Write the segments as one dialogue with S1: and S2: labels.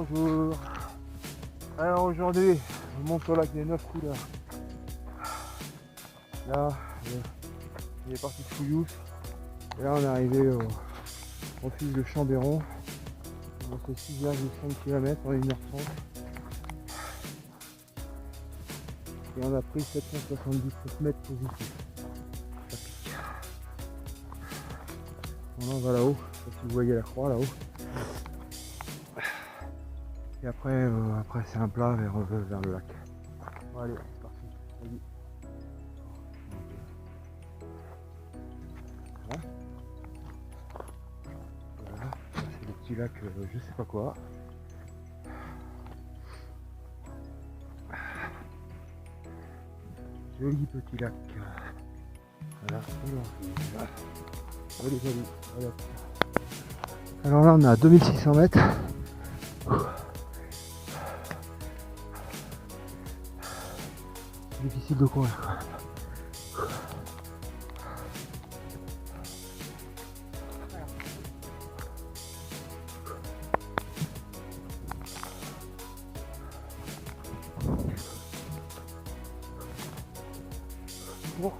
S1: Bonjour. Alors aujourd'hui, on monte au lac des 9 couleurs. Là, il est parti de Fouillous. Et là, on est arrivé au refuge de Chambéron. On a fait 6,5 km en 1h30. Et on a pris 777 mètres positifs. Ça pique. Bon, là, on va là-haut. Je sais pas si vous voyez la croix là-haut. Et après, c'est un plat vers le lac. Bon, allez, c'est parti. Vas-y. Voilà, c'est le petit lac, je sais pas quoi. Joli petit lac. Voilà. Allez, voilà. Alors là, on est à 2600 mètres. Difficile de courir. Bon.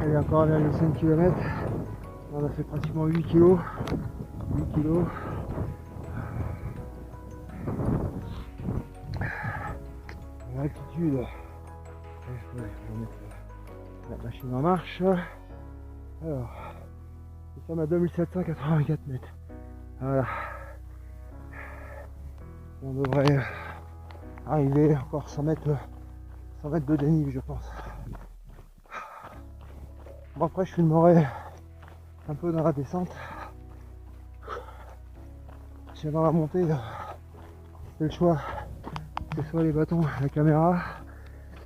S1: Allez, encore 1,5 km. On a fait pratiquement 8 kg. 8 kg. L'altitude. Je vais remettre la machine en marche. Alors, nous sommes à 2784 mètres. Voilà. On devrait arriver encore 100 mètres de dénivelé, je pense. Bon, après, je filmerai un peu dans la descente. Si dans la montée, c'est le choix. Que ce soit les bâtons, la caméra,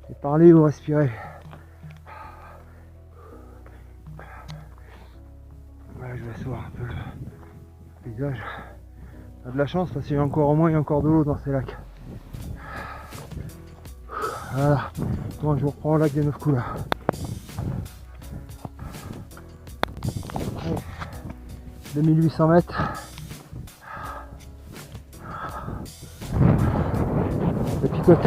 S1: et parler ou respirer. Voilà, je vais asseoir un peu le paysage. On a de la chance parce qu'il y a encore au moins encore de l'eau dans ces lacs. Voilà. Bon, je vous reprends au lac des 9 couleurs. 2800 mètres. Le picote.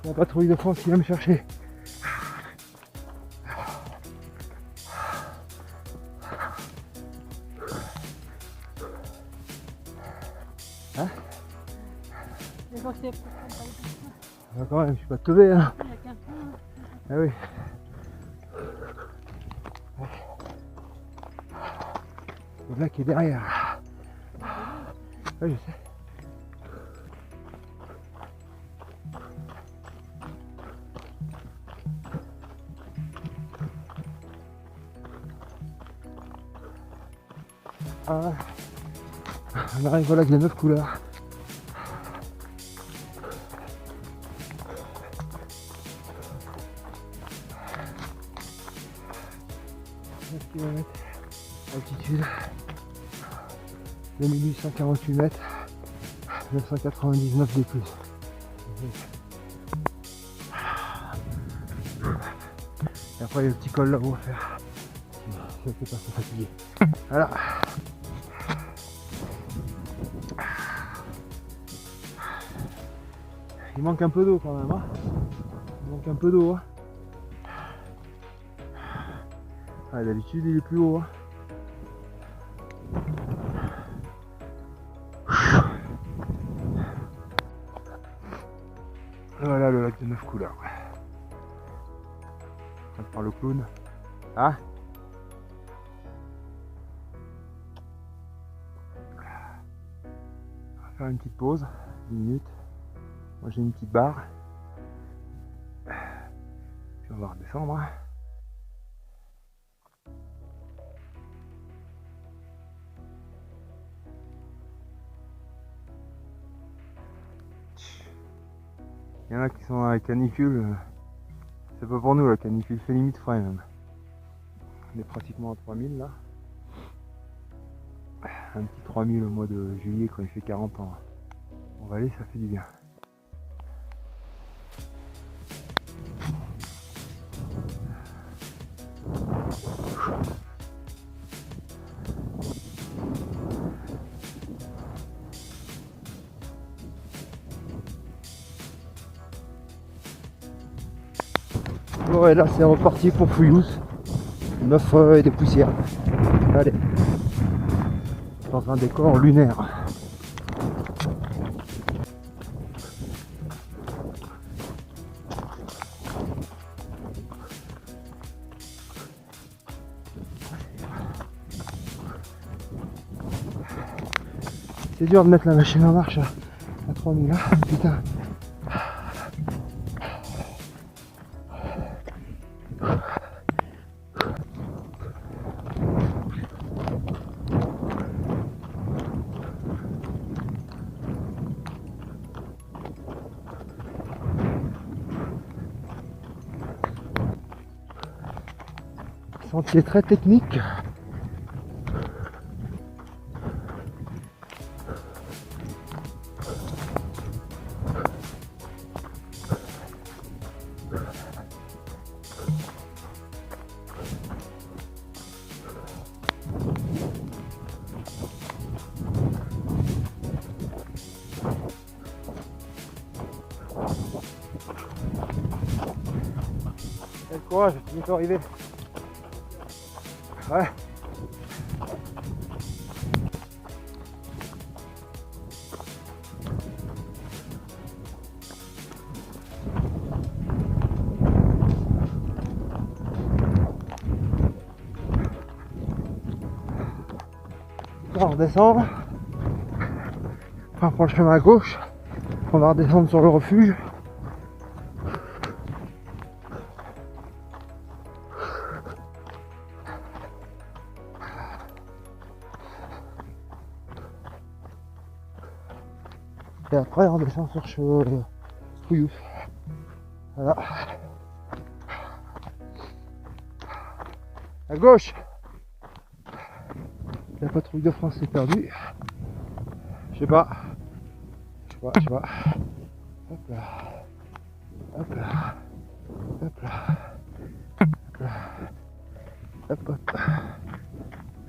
S1: La patrouille de France qui vient me chercher. Hein? Ah, quand même, je suis pas teubé, hein. Ah oui. Le lac est derrière. Oui, je sais. Ah, on arrive au lac des 9 couleurs. Km altitude 2848 mètres, 999 des plus. Et après il y a le petit col là-haut à faire si on fait pas se fatiguer. Voilà. Il manque un peu d'eau quand même, hein. Il manque un peu d'eau, hein. Ah, d'habitude il est plus haut, hein. Voilà le lac de 9 couleurs. On va faire le clown. Ah, on va faire une petite pause, 10 minutes. Moi j'ai une petite barre. Puis on va redescendre. Il y en a qui sont à la canicule. C'est pas pour nous la canicule, c'est limite frais même. On est pratiquement à 3000 là. Un petit 3000 au mois de juillet quand il fait 40 ans. En vallée ça fait du bien. Bon et là c'est reparti pour Fouilloux. 9 et des poussières. Allez. Dans un décor lunaire. C'est dur de mettre la machine en marche à 3000 là, putain. Sentier très technique. Quel courage, tu bientôt arrivé. Ouais. Là, on redescend. Enfin, on prend le chemin à gauche. On va redescendre sur le refuge. Et après on descend sur Fouilloux. Voilà. À gauche. La patrouille de France est perdue. Je sais pas. Hop là. Hop là. Hop là. Hop là. Hop hop.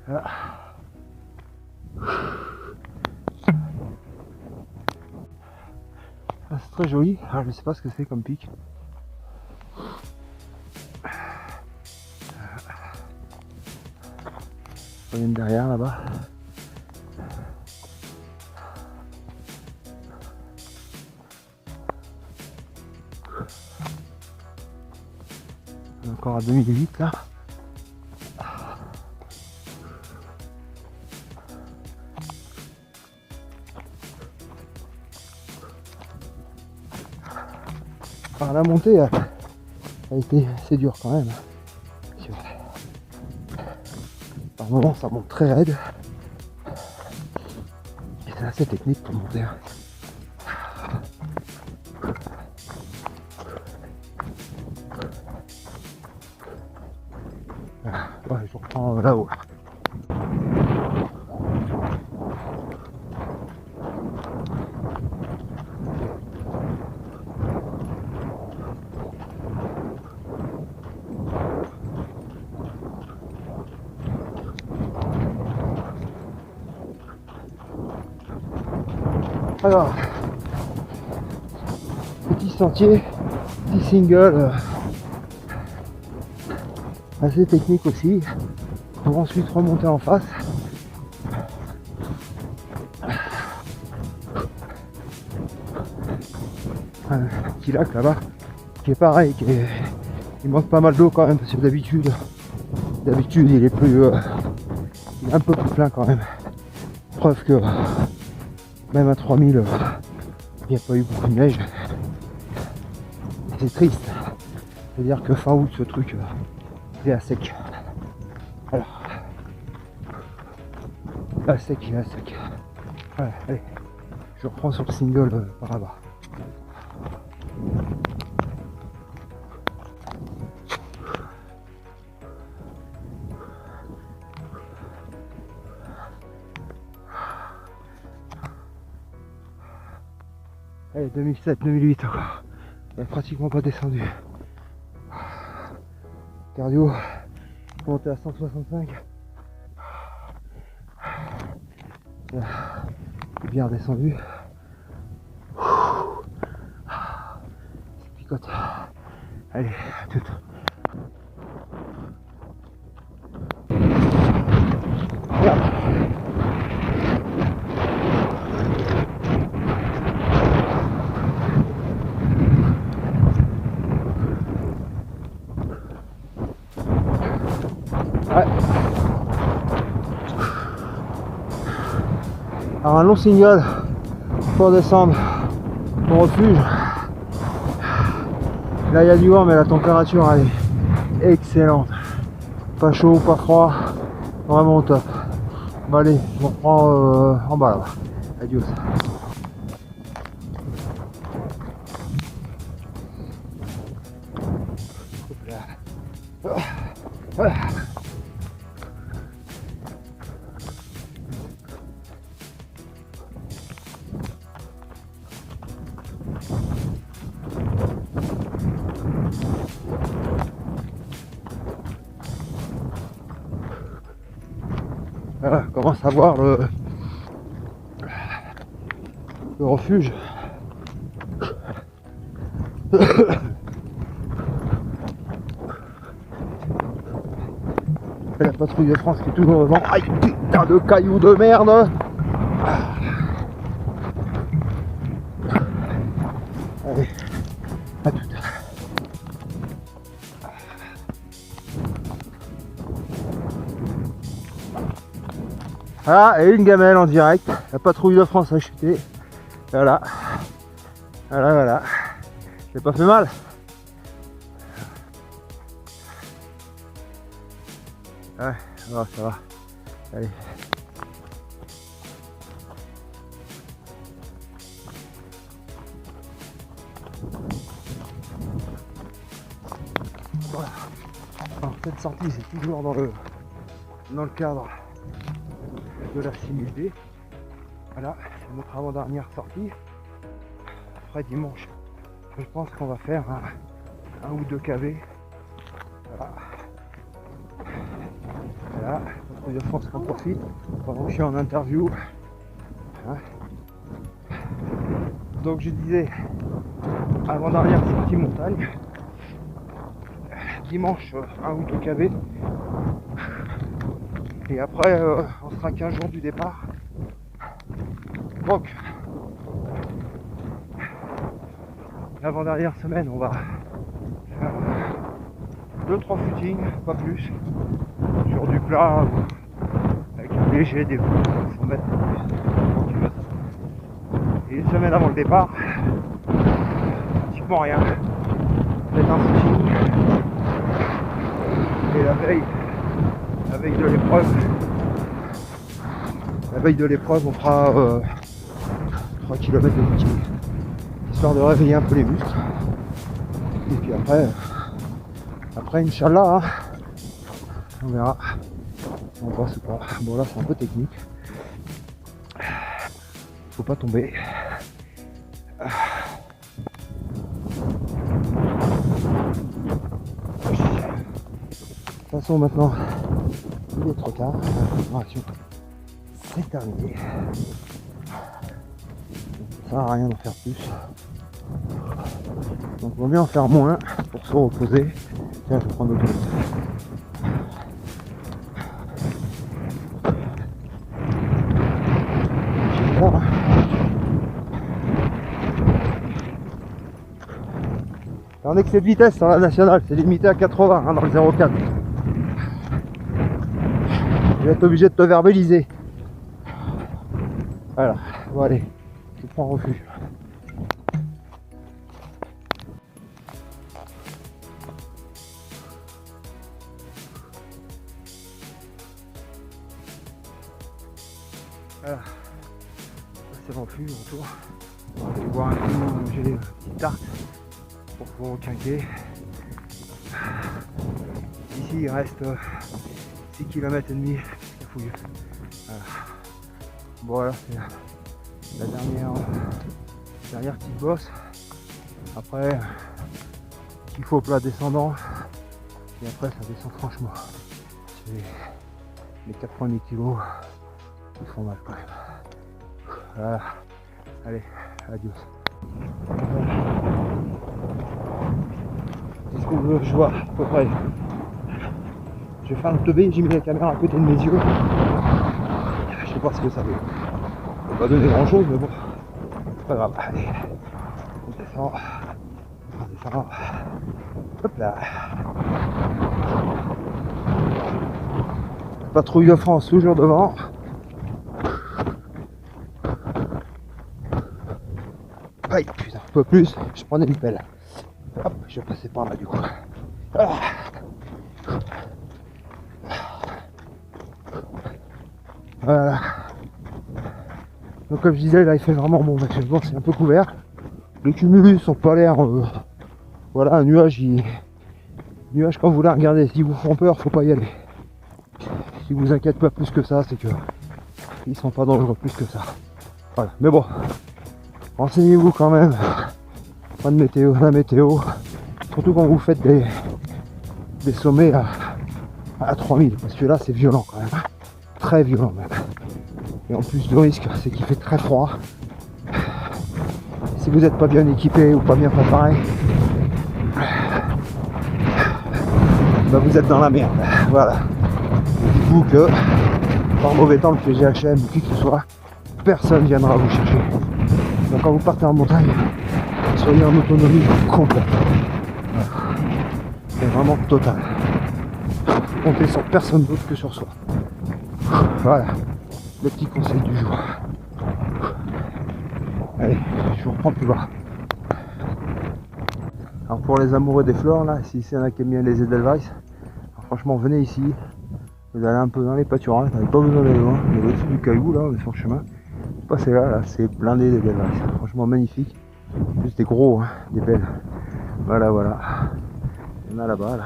S1: Voilà. Ah, c'est très joli. Alors, je sais pas ce que c'est comme pic. On vient derrière là-bas. On est encore à 2008 là. Par la montée, c'est dur quand même. Par moments ça monte très raide. Et c'est assez technique pour monter. Voilà. Ouais, je reprends là-haut. Alors, petit sentier, petit single, assez technique aussi. On va ensuite remonter en face. Un petit lac là-bas, qui est pareil, il manque pas mal d'eau quand même, parce que d'habitude il est plus, il est un peu plus plein quand même. Preuve que même à 3000, il n'y a pas eu beaucoup de neige. C'est triste. C'est-à-dire que fin août, ce truc, il est à sec. Alors, à sec, il est à sec. Voilà, allez, je reprends sur le single par là-bas. Allez, 2007-2008 encore. On a pratiquement pas descendu. Cardio, monté à 165. Là, bien redescendu. Picote. Allez, à toutes. Regarde. Ouais. Alors un long single pour descendre au refuge. Là il y a du vent mais la température elle est excellente. Pas chaud, pas froid, vraiment au top. Bon allez, je reprends en bas là-bas. Adios. Voilà. Voilà, on commence à voir le refuge. La patrouille de France qui est toujours devant. Aïe, putain de cailloux de merde. Allez, à tout. Voilà, et une gamelle en direct. La patrouille de France a chuté. Voilà. Voilà, voilà. J'ai pas fait mal. Ouais, alors ça va. Allez. Voilà. Alors cette sortie c'est toujours dans le cadre de la 6000D. Voilà, c'est notre avant-dernière sortie. Après dimanche, je pense qu'on va faire un ou deux KV. Voilà. Voilà, patrouille de France qu'on profite pendant que je suis en interview. Hein. Donc je disais, avant-dernière sortie montagne. Dimanche, un ou deux KV. Et après, on sera 15 jours du départ. Donc, l'avant-dernière semaine, on va faire 2-3 footings, pas plus, sur du plat, avec un léger développement, 100 mètres. Et une semaine avant le départ, pratiquement rien. Peut-être un footing. Et la veille de l'épreuve, on fera 3 km de footing, histoire de réveiller un peu les muscles. Et puis après Inch'Allah, hein, on verra si on passe ou pas. Bon là c'est un peu technique, faut pas tomber. De toute façon maintenant il est trop tard, la préparation c'est terminé. Ça sert à rien d'en faire plus. Donc il vaut mieux en faire moins pour se reposer. Tiens, je vais prendre l'autoroute. J'ai peur, hein. En excès de vitesse sur la nationale, c'est limité à 80 hein, dans le 04. Je vais être obligé de te verbaliser. Voilà, bon allez, je prends refuge. Voilà, c'est refuge, retour. On va aller boire un coup, manger des petites tartes pour pouvoir requinquer. Ici il reste 6 km et demi jusqu'à Fouilleux. Voilà, c'est la dernière Dernière petite bosse. Après, il faut plat descendant. Et après, ça descend franchement. C'est les 4 premiers kilos qui font mal quand même. Voilà. Allez, adios. C'est ce que je vois à peu près. Je vais faire un teubé, j'ai mis la caméra à côté de mes yeux. Je sais pas ce que ça veut. Ça va pas donner grand chose, mais bon, c'est pas grave. Allez, on descend. On descend. Hop là. Patrouille de France toujours devant. Aïe, putain, un peu plus, je prenais une pelle. Hop, je vais passer par là du coup. Ah. Voilà. Donc comme je disais, là il fait vraiment bon, actuellement c'est un peu couvert. Les cumulus ont pas l'air... voilà, un nuage, nuage quand vous la regardez, s'ils vous font peur, faut pas y aller. Si vous inquiète pas plus que ça, c'est que ils sont pas dangereux plus que ça. Voilà, mais bon, renseignez-vous quand même. Pas de météo, la météo, surtout quand vous faites des sommets à 3000, parce que là c'est violent quand même, très violent même. Et en plus le risque, c'est qu'il fait très froid. Si vous n'êtes pas bien équipé ou pas bien préparé, bah vous êtes dans la merde. Voilà. Dites-vous que par mauvais temps, le GHM ou qui que ce soit, personne viendra vous chercher. Donc quand vous partez en montagne, soyez en autonomie complète. Voilà. C'est vraiment total. Comptez sur personne d'autre que sur soi. Voilà. Le petit conseil du jour. Allez, je vous reprends plus bas. Alors pour les amoureux des fleurs, là, si c'est un qui aime bien les Edelweiss, franchement venez ici, vous allez un peu dans les pâturages, vous n'avez pas besoin d'aller loin, vous allez au-dessus du caillou là, on est sur le chemin. Passez là, c'est blindé d'Edelweiss, franchement magnifique, juste des gros, hein, des belles. Voilà, voilà. Il y en a là-bas, là.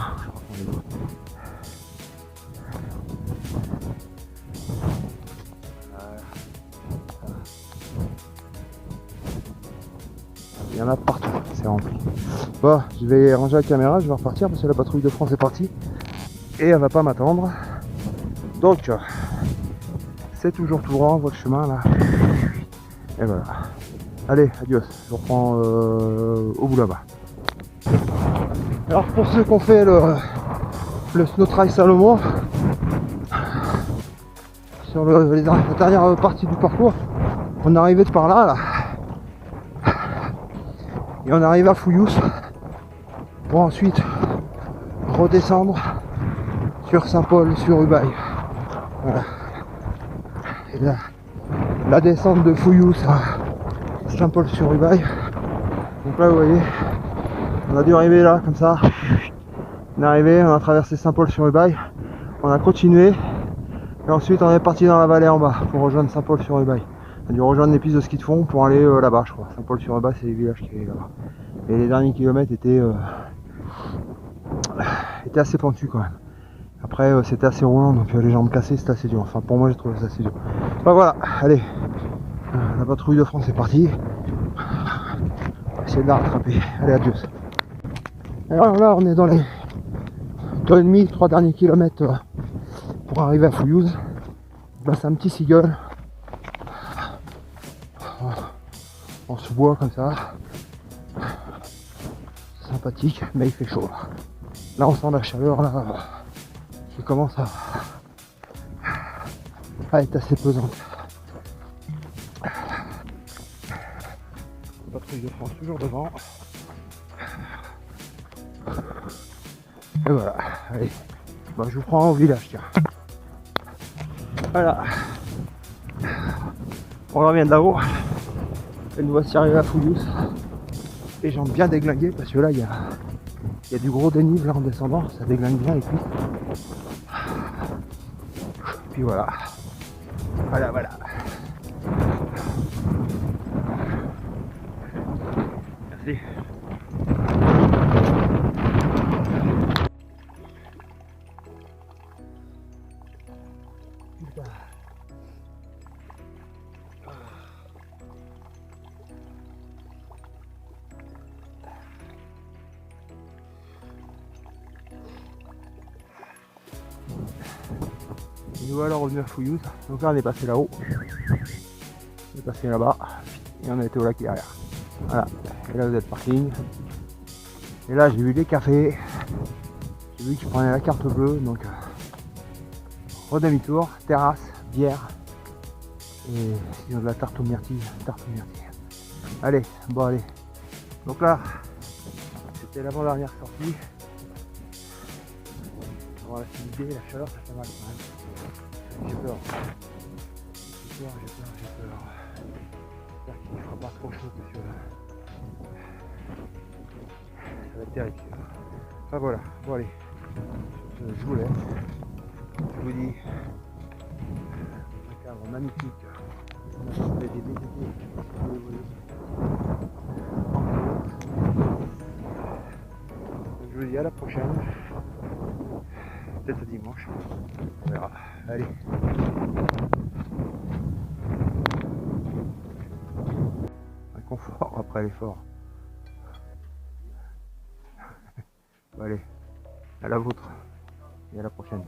S1: Il y en a partout, c'est rempli. Bon, je vais ranger la caméra, je vais repartir parce que la patrouille de France est partie et elle va pas m'attendre. Donc, c'est toujours tout droit, on voit le chemin là. Et voilà. Allez, adios, je reprends au bout là-bas. Alors pour ceux qui ont fait le Snow Trail Salomon, sur la dernière partie du parcours, on est arrivé de par là, et on arrive à Fouillous pour ensuite redescendre sur Saint-Paul-sur-Ubaye. Voilà. Et là, la descente de Fouillous à Saint-Paul-sur-Ubaye. Donc là vous voyez, on a dû arriver là comme ça. On est arrivé, on a traversé Saint-Paul-sur-Ubaye, on a continué et ensuite on est parti dans la vallée en bas pour rejoindre Saint-Paul-sur-Ubaye. On a dû rejoindre les pistes de ski de fond pour aller là-bas, je crois. Saint-Paul-sur-Ubaye, c'est les villages qui est là-bas. Et les derniers kilomètres étaient assez pentus quand même. Après c'était assez roulant, donc les jambes cassées, c'était assez dur. Enfin pour moi j'ai trouvé ça assez dur. Bah voilà, allez, la patrouille de France est partie. On va essayer de la rattraper. Allez, adieu. Alors là on est dans les 2,5, 3 derniers kilomètres pour arriver à Fouillous. Bah, c'est un petit seagull. On se voit comme ça. Sympathique, mais il fait chaud là. Là on sent la chaleur là qui commence à être assez pesante. La patrouille de France toujours devant. Et voilà, allez. Bah, je vous prends au village, tiens. Voilà. On revient de là-haut. Et nous voici arrivés à Fouillous. Les jambes bien déglinguées parce que là il y a du gros dénivelé en descendant, ça déglingue bien et puis voilà. Voilà, voilà. Merci. Et voilà, revenu à Fouillouse. Donc là on est passé là-haut. On est passé là-bas. Et on a été au lac derrière. Voilà. Et là vous êtes le parking. Et là j'ai vu des cafés. J'ai vu qu'ils prenaient la carte bleue. Donc redemi-tour, terrasse, bière. Et ils ont de la tarte aux myrtilles. Allez, bon allez. Donc là, c'était l'avant-dernière sortie. Avant la humidité, la chaleur, ça fait mal quand même. J'ai peur. J'espère qu'il ne fera pas trop chaud parce que ça va être terrible. Enfin voilà, bon allez. Je vous laisse. Je vous dis un cadre magnifique. On a fait des BTT. Je vous dis à la prochaine. Peut-être dimanche. On verra. Allez. Un confort après l'effort. Allez, à la vôtre et à la prochaine.